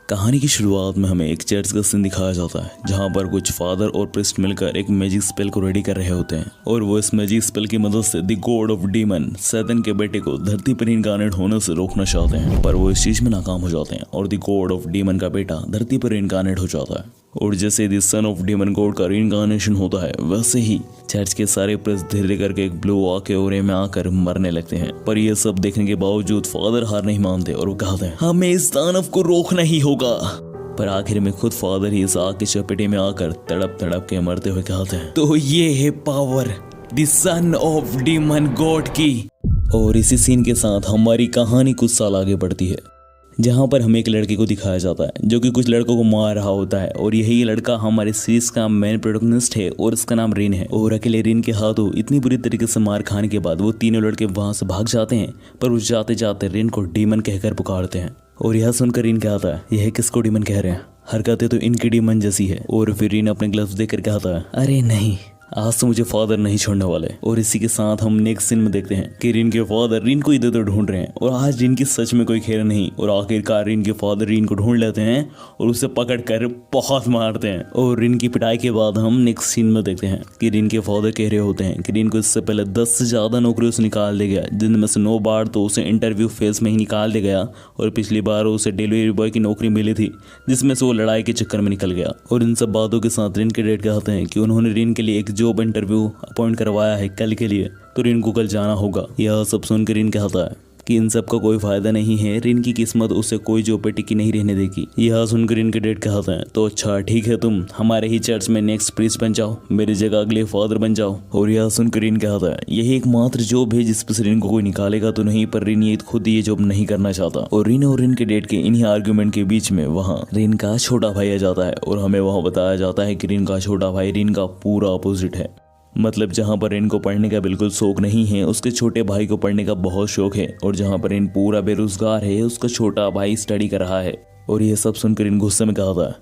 कहानी की शुरुआत में हमें एक चर्च का सीन दिखाया जाता है जहाँ पर कुछ फादर और प्रिस्ट मिलकर एक मैजिक स्पेल को रेडी कर रहे होते हैं और वो इस मैजिक स्पेल की मदद से द गॉड ऑफ डीमन शैतान के बेटे को धरती पर इनकार्नेट होने से रोकना चाहते हैं, पर वो इस चीज में नाकाम हो जाते हैं और द गॉड ऑफ डीमन का बेटा धरती पर इनकार्नेट हो जाता है। और जैसे the son of demon God का रीइंकार्नेशन होता है वैसे ही चर्च के सारे प्रेस धीरे करके एक ब्लू वॉल के ओरे में आकर मरने लगते हैं। पर ये सब देखने के बावजूद फादर हार नहीं मानते और वो कहते हैं हमें इस दानव को रोकना ही होगा। पर आखिर में खुद फादर ही इस आग की चपेटे में आकर तड़प तड़प के मरते हुए कहते हैं तो ये है power the son of demon God की। और इसी सीन के साथ हमारी कहानी कुछ साल आगे बढ़ती है जहाँ पर हमें एक लड़के को दिखाया जाता है जो कि कुछ लड़कों को मार रहा होता है और यही लड़का हमारे सीरीज का मेन प्रोटैगनिस्ट है और इसका नाम रिन है। और अकेले रिन के हाथों इतनी बुरी तरीके से मार खाने के बाद वो तीनों लड़के वहां से भाग जाते हैं, पर वो जाते जाते रिन को डीमन कहकर पुकारते हैं। और यह सुनकर रिन कहता है यह किसको डीमन कह रहे हैं, हरकतें तो इनकी डीमन जैसी है। और फिर रिन अपने ग्लव्स देकर कहता है अरे नहीं, आज तो मुझे फादर नहीं छोड़ने वाले। और इसी के साथ हम नेक्स्ट सीन में देखते हैं कि रिन के फादर रिन को इधर उधर ढूंढ रहे हैं और आज रिन की सच में कोई खैर नहीं। और आखिरकार रिन के फादर रिन को ढूंढ लेते हैं और उसे पकड़ कर बहुत मारते हैं। और रिन की पिटाई के बाद हम नेक्स्ट सीन में देखते हैं कि रिन के फादर कह रहे होते हैं कि रिन को इससे पहले 10 से ज्यादा नौकरियों से निकाल दिया गया, जिनमें से 9 बार तो उसे इंटरव्यू फेज में ही निकाल दिया गया और पिछली बार उसे डिलीवरी बॉय की नौकरी मिली थी जिसमें से वो लड़ाई के चक्कर में निकल गया। और इन सब बातों के साथ रिन के डैड कहते हैं कि उन्होंने रिन के लिए एक जॉब इंटरव्यू अपॉइंट करवाया है कल के लिए, तो रिन को कल जाना होगा। यह सब सुनकर रिन कहता है कि इन सब का कोई फायदा नहीं है, रिन की किस्मत उसे कोई जॉब पे टिकी नहीं रहने देगी। यह सुनकर रिन के डैड कहते हैं तो अच्छा ठीक है, तुम हमारे ही चर्च में नेक्स्ट प्रीस्ट बन जाओ, मेरी जगह अगले फादर बन जाओ। और यह सुनकर रिन कहता है यही एकमात्र जॉब है जिस पर रिन को कोई निकालेगा तो नहीं, पर रिन ये खुद ये जॉब नहीं करना चाहता। और रिन के डैड के इन्हीं आर्ग्यूमेंट के बीच में वहाँ रिन का छोटा भाई आ जाता है और हमें वहाँ बताया जाता है कि रिन का छोटा भाई रिन का पूरा अपोजिट है। मतलब जहाँ पर रिन को पढ़ने का बिल्कुल शौक नहीं है, उसके छोटे भाई को पढ़ने का बहुत शौक है। और जहाँ पर रिन पूरा बेरोजगार है, उसका छोटा भाई स्टडी कर रहा है। और ये सब सुनकर रिन गुस्से में कहता है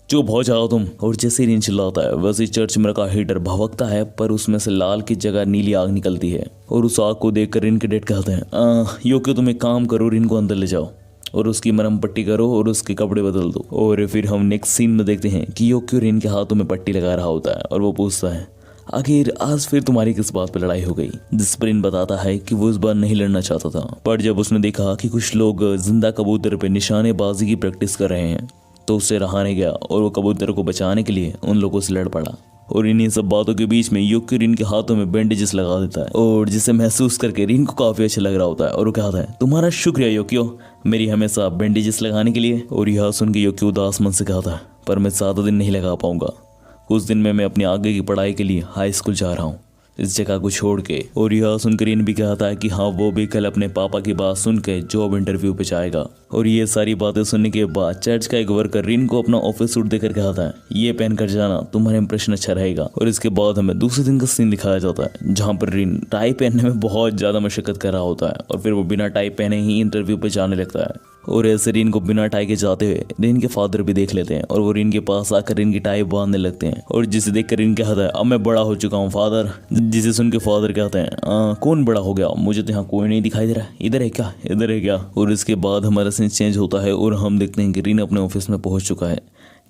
चुप हो जाओ तुम। और जैसे रिन चिल्लाता है वैसे चर्च में रखा हीटर भभकता है, पर उसमें से लाल की जगह नीली आग निकलती है। और उस आग को देखकर रिन के डैड कहते हैं यो क्यों, तुम एक काम करो, रिन को अंदर ले जाओ और उसकी मरहम पट्टी करो और उसके कपड़े बदल दो। और फिर हम नेक्स्ट सीन में देखते हैं कि यो क्यों रिन के हाथों में पट्टी लगा रहा होता है और वो पूछता है आखिर आज फिर तुम्हारी किस बात पर लड़ाई हो गई। जिस पर रिन बताता है कि वो इस बार नहीं लड़ना चाहता था, पर जब उसने देखा कि कुछ लोग जिंदा कबूतर पे निशानेबाजी की प्रैक्टिस कर रहे हैं तो उससे रहा नहीं गया और वो कबूतर को बचाने के लिए उन लोगों से लड़ पड़ा। और इन्हीं सब बातों के बीच में योक्यो रिन के हाथों में बैंडेजेस लगा देता है और जिसे महसूस करके रिन को काफी अच्छा लग रहा होता है। और वो कहता है तुम्हारा शुक्रिया योक्यो, मेरी हमेशा बैंडेजेस लगाने के लिए। और यह सुन के योक्यो उदास मन से कहता है पर मैं 7 दिन नहीं लगा पाऊंगा, कुछ दिन में मैं अपनी आगे की पढ़ाई के लिए हाई स्कूल जा रहा हूँ इस जगह को छोड़ के। और यह सुनकर रिन भी कहता है कि हाँ वो भी कल अपने पापा की बात सुन के जॉब इंटरव्यू पे जाएगा। और ये सारी बातें सुनने के बाद चर्च का एक वर्कर रिन को अपना ऑफिस सूट देकर कहता है ये पहन कर जाना, तुम्हारा इंप्रेशन अच्छा रहेगा। और इसके बाद हमें दूसरे दिन का सीन दिखाया जाता है जहाँ पर रिन टाई पहनने में बहुत ज्यादा मशक्कत कर रहा होता है और फिर वो बिना टाई पहने ही इंटरव्यू पे जाने लगता है। और ऐसे रिन को बिना टाई के जाते हुए रिन के फादर भी देख लेते हैं और वो रिन के पास आकर रिन की टाई बांधने लगते हैं। और जिसे देखकर रिन कहता है अब मैं बड़ा हो चुका हूँ फादर। जिसे सुन के फादर कहते हैं कौन बड़ा हो गया, मुझे तो यहाँ कोई नहीं दिखाई दे रहा, इधर है क्या, इधर है क्या। और इसके बाद हमारा सीन चेंज होता है और हम देखते हैं कि रिन अपने ऑफिस में पहुंच चुका है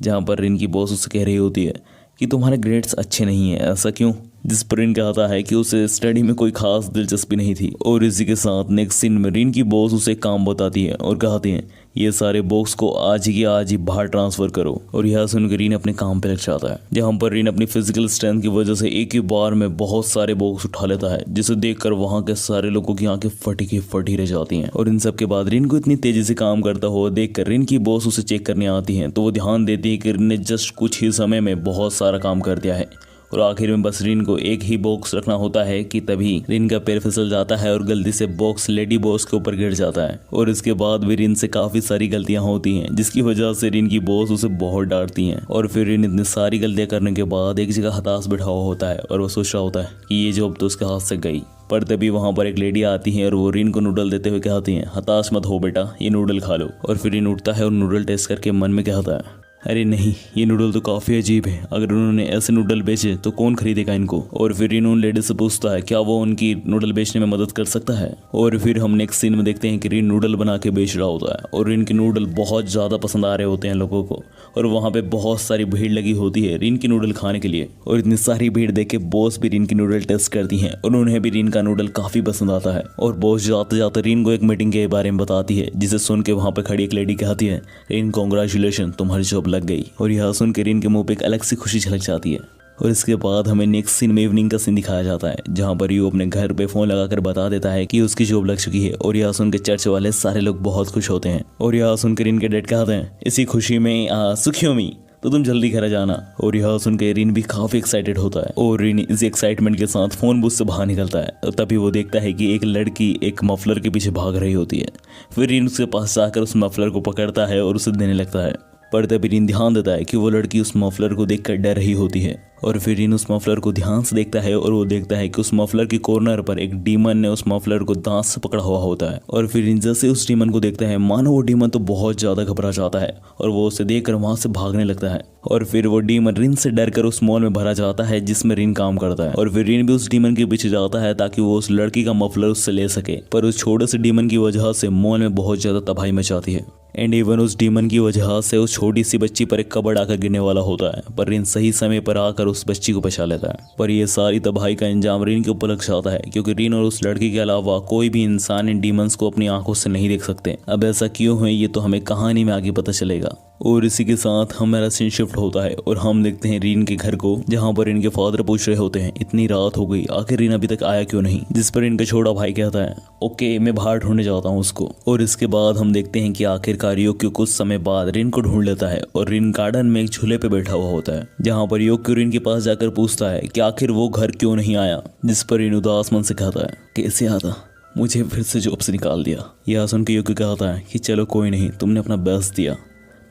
जहाँ पर रिन की बॉस उससे कह रही होती है कि तुम्हारे ग्रेड्स अच्छे नहीं है, ऐसा क्यों। जिस पर रिन कहता है कि उसे स्टडी में कोई खास दिलचस्पी नहीं थी। और इसी के साथ नेक्स्ट सीन में रिन की बॉस उसे काम बताती है और कहती है ये सारे बॉक्स को आज ही आज ही बाहर ट्रांसफर करो। और यह सुनकर रिन अपने काम पे लग जाता है जहाँ पर रिन अपनी फिजिकल स्ट्रेंथ की वजह से एक ही बार में बहुत सारे बॉक्स उठा लेता है, जिसे देखकर वहाँ के सारे लोगों की आंखें फटी की फटी रह जाती हैं। और इन सब के बाद रिन को इतनी तेजी से काम करता हुआ देखकर रिन की बॉस उसे चेक करने आती है तो वो ध्यान देती है कि रिन ने जस्ट कुछ ही समय में बहुत सारा काम कर दिया है। और आखिर में बस रिन को एक ही बॉक्स रखना होता है कि तभी रिन का पैर फिसल जाता है और गलती से बॉक्स लेडी बॉस के ऊपर गिर जाता है। और इसके बाद भी रिन से काफी सारी गलतियां होती हैं जिसकी वजह से रिन की बॉस उसे बहुत डांटती हैं। और फिर रिन इतनी सारी गलतियां करने के बाद एक जगह हताश बैठा हुआ होता है और वो सोच रहा होता है कि ये जॉब तो उसके हाथ से गई। पर तभी वहाँ पर एक लेडी आती है और वो रिन को नूडल देते हुए कहती हैं हताश मत हो बेटा, ये नूडल खा लो। और फिर रिन उठता है और नूडल टेस्ट करके मन में कहता है अरे नहीं, ये नूडल तो काफ़ी अजीब है। अगर उन्होंने ऐसे नूडल बेचे तो कौन खरीदेगा इनको। और फिर रीन उन लेडी से पूछता है क्या वो उनकी नूडल बेचने में मदद कर सकता है। और फिर हम नेक्स्ट सीन में देखते हैं कि रीन नूडल बना के बेच रहा होता है और रीन के नूडल बहुत ज़्यादा पसंद आ रहे होते हैं लोगों को। और वहाँ पे बहुत सारी भीड़ लगी होती है रीन की नूडल खाने के लिए। और इतनी सारी भीड़ देख के बॉस भी रीन की नूडल टेस्ट करती हैं और उन्हें भी रीन का नूडल काफ़ी पसंद आता है। और बॉस जाते जाते रीन को एक मीटिंग के बारे में बताती है, जिसे सुन के वहाँ पे खड़ी एक लेडी कहती है, रीन कॉन्ग्रेचुलेशन, तुम्हारी जॉब लग गई। और यह सुन के रीन के मुंह पे एक अलग सी खुशी झलक जाती है। और इसके बाद हमें नेक्स्ट सीन में इवनिंग का सीन दिखाया जाता है, जहां पर यू अपने घर पे फोन लगाकर बता देता है कि उसकी जॉब लग चुकी है। और यह सुन के चर्च वाले सारे लोग बहुत खुश होते हैं। और यह सुन के रीन के डैड कहते हैं, इसी खुशी में सुखियोमी, तो तुम जल्दी घर जाना। और यह सुन के रीन भी काफी एक्साइटेड होता है और रीन इसी एक्साइटमेंट के साथ फोन बूथ से बाहर निकलता है। और तभी वो देखता है कि एक लड़की एक मफलर के पीछे भाग रही होती है। फिर रीन उसके पास जाकर उस मफलर को पकड़ता है और उसे देने लगता है। पर तभी रीन ध्यान देता है कि वो लड़की उस मफलर को देखकर डर रही होती है। और फिर रीन उस मफलर को ध्यान से देखता है और वो देखता है कि उस मफलर की कॉर्नर पर एक डीमन ने उस मफलर को दांत से पकड़ा हुआ होता है। और फिर रीन जैसे उस डीमन को देखता है, मानो वो डीमन तो बहुत ज्यादा घबरा जाता है और वो उसे देखकर वहां से भागने लगता है। और फिर वो डीमन रीन से डरकर उस मॉल में भरा जाता है जिसमें रीन काम करता है। और फिर रीन भी उस डीमन के पीछे जाता है ताकि वो उस लड़की का मफलर उससे ले सके। पर उस छोटे से डीमन की वजह से मॉल में बहुत ज्यादा तबाही मचाती है। एंड इवन उस डीमन की वजह से उस छोटी सी बच्ची पर एक कबड़ आकर गिरने वाला होता है। पर रीन सही समय पर आकर उस बच्ची को बचा लेता है। पर यह सारी तबाही का अंजाम रीन के ऊपर लग जाता है, क्योंकि रीन और उस लड़की के अलावा कोई भी इंसान इन डीमंस को अपनी आंखों से नहीं देख सकते। अब ऐसा क्यों है ये तो हमें कहानी में आगे पता चलेगा। और इसी के साथ हमारा सीन शिफ्ट होता है और हम देखते हैं रीन के घर को, जहाँ पर इनके फादर पूछ रहे होते हैं, इतनी रात हो गई, आखिर रीन अभी तक आया क्यों नहीं। जिस पर इनका छोटा भाई कहता है, ओके मैं बाहर ढूंढने जाता हूँ उसको। और इसके बाद हम देखते हैं कि आखिरकार योक्यो कुछ समय बाद रीन को ढूंढ लेता है और रीन गार्डन में एक झूले पे बैठा हुआ होता है, जहाँ पर योक्यो रीन के पास जाकर पूछता है कि आखिर वो घर क्यों नहीं आया। जिस पर रीन उदास मन से कहता है, कैसे आता, मुझे फिर से जॉब से निकाल दिया। यह सुन के योक्यो कहता है कि चलो कोई नहीं, तुमने अपना बेस्ट दिया,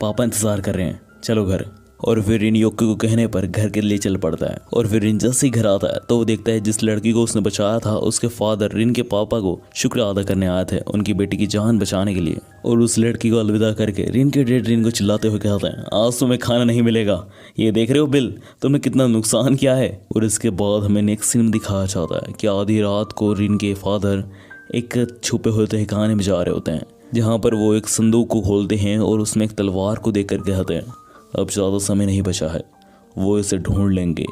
पापा इंतजार कर रहे हैं, चलो घर। और फिर रिन योक्यो को कहने पर घर के लिए चल पड़ता है। और फिर रिन जैसे ही घर आता है तो वो देखता है जिस लड़की को उसने बचाया था उसके फादर रिन के पापा को शुक्र अदा करने आए थे उनकी बेटी की जान बचाने के लिए। और उस लड़की को अलविदा करके रिन के डैड रिन को चिल्लाते हुए कहते हैं, आज तुम्हें खाना नहीं मिलेगा, ये देख रहे हो बिल, तुमने कितना नुकसान किया है। और इसके बाद हमें नेक्स्ट सीन दिखाया जाता है कि आधी रात को रिन के फादर एक छुपे हुए ठिकाने में जा रहे होते हैं, जहाँ पर वो एक संदूक को खोलते हैं और उसमें एक तलवार को देखकर कहते हैं, अब ज़्यादा समय नहीं बचा है, वो इसे ढूंढ लेंगे।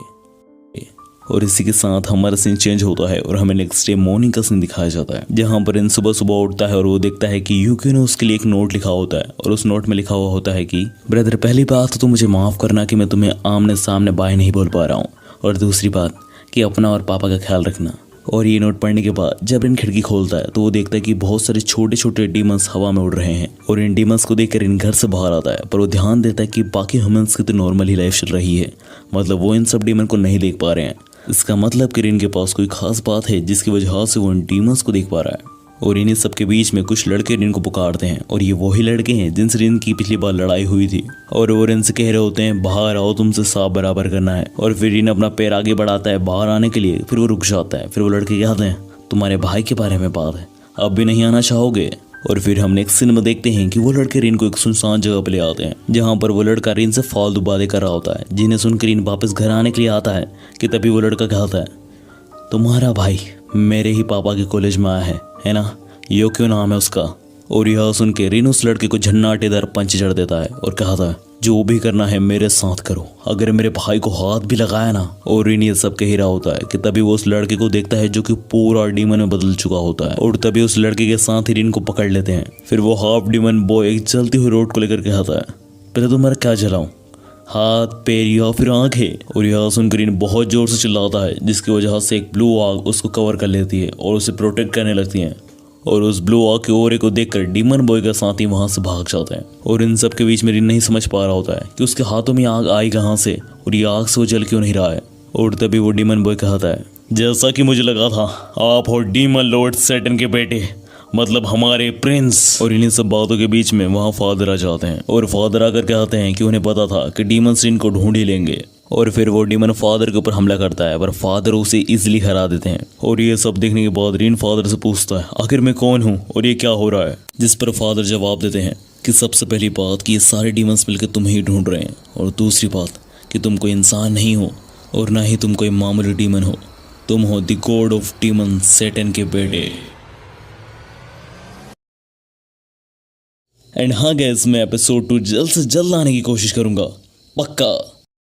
और इसी के साथ हमारा सीन चेंज होता है और हमें नेक्स्ट डे मॉर्निंग का सीन दिखाया जाता है, जहाँ पर इन सुबह सुबह उठता है और वो देखता है कि यूकी ने उसके लिए एक नोट लिखा होता है। और उस नोट में लिखा हुआ होता है कि ब्रदर, पहली बात तो मुझे माफ़ करना कि मैं तुम्हें आमने सामने बाय नहीं बोल पा रहा हूँ, और दूसरी बात कि अपना और पापा का ख्याल रखना। और ये नोट पढ़ने के बाद जब इन खिड़की खोलता है तो वो देखता है कि बहुत सारे छोटे छोटे डीमंस हवा में उड़ रहे हैं। और इन डीमंस को देखकर इन घर से बाहर आता है, पर वो ध्यान देता है कि बाकी ह्यूमंस की तो नॉर्मल ही लाइफ चल रही है, मतलब वो इन सब डीमन को नहीं देख पा रहे हैं। इसका मतलब कि इनके पास कोई खास बात है जिसकी वजह से वो इन डीमंस को देख पा रहा है। और इन्हीं सब के बीच में कुछ लड़के रिन को पुकारते हैं, और ये वही लड़के हैं जिनसे रिन की पिछली बार लड़ाई हुई थी। और वो रिन से कह रहे होते हैं, बाहर आओ, तुमसे साफ बराबर करना है। और फिर रिन अपना पैर आगे बढ़ाता है बाहर आने के लिए, फिर वो रुक जाता है। फिर वो लड़के कहते हैं, तुम्हारे भाई के बारे में बात है, अब भी नहीं आना चाहोगे। और फिर हम नेक्स्ट सीन में देखते हैं कि वो लड़के रिन को एक सुनसान जगह पर ले आते हैं, जहाँ पर वो लड़का रिन से फालतू बातें कर रहा होता है, जिन्हें सुनकर रिन वापस घर आने के लिए आता है कि तभी वो लड़का कहता है, तुम्हारा भाई मेरे ही पापा के कॉलेज में आया है ना, योक्यो नाम है उसका। और यह सुन के रिन उस लड़के को झन्नाटेदार पंच जड़ देता है और कहता है, जो भी करना है मेरे साथ करो, अगर मेरे भाई को हाथ भी लगाया ना। और रिन ये सब कह ही रहा होता है कि तभी वो उस लड़के को देखता है जो कि पूरा डीमन में बदल चुका होता है। और तभी उस लड़के के साथ ही रिन को पकड़ लेते हैं। फिर वो हाफ डीमन बॉय एक जलती हुई रोड को लेकर कहता है, पहले तुम्हारा क्या जलाऊं, हाथ, पैर या फिर आंखें। और यह सुनकर रिन बहुत जोर से चिल्लाता है, जिसकी वजह से एक ब्लू आग उसको कवर कर लेती है और उसे प्रोटेक्ट करने लगती है। और उस ब्लू आग के ओरे को देखकर डीमन बॉय का साथी वहां से भाग जाते हैं। और इन सब के बीच में रिन नहीं समझ पा रहा होता है कि उसके हाथों में आग आई कहां से और ये आग से वो जल क्यों नहीं रहा है। और तभी वो डीमन बॉय कहता है, जैसा कि मुझे लगा था, आप हो डीमन लॉर्ड सैटर्न के बेटे, मतलब हमारे प्रिंस। और इन्हीं सब बातों के बीच में वहाँ फादर आ जाते हैं और फादर आकर कहते हैं कि उन्हें पता था कि डीमंस रिन को ढूंढ ही लेंगे। और फिर वो डीमन फादर के ऊपर हमला करता है, पर फादर उसे इजीली हरा देते हैं। और ये सब देखने के बाद रीन फादर से पूछता है आखिर मैं कौन हूँ और ये क्या हो रहा है, जिस पर फादर जवाब देते हैं कि सबसे पहली बात कि ये सारे डीमंस मिलकर तुम्हें ही ढूंढ रहे हैं, और दूसरी बात कि तुम कोई इंसान नहीं हो और ना ही तुम कोई मामूली डीमन हो, तुम हो the god of demon, satan के बेटे। एंड हाँ गाइस, मैं एपिसोड 2 जल्द से जल्द लाने की कोशिश करूंगा, पक्का।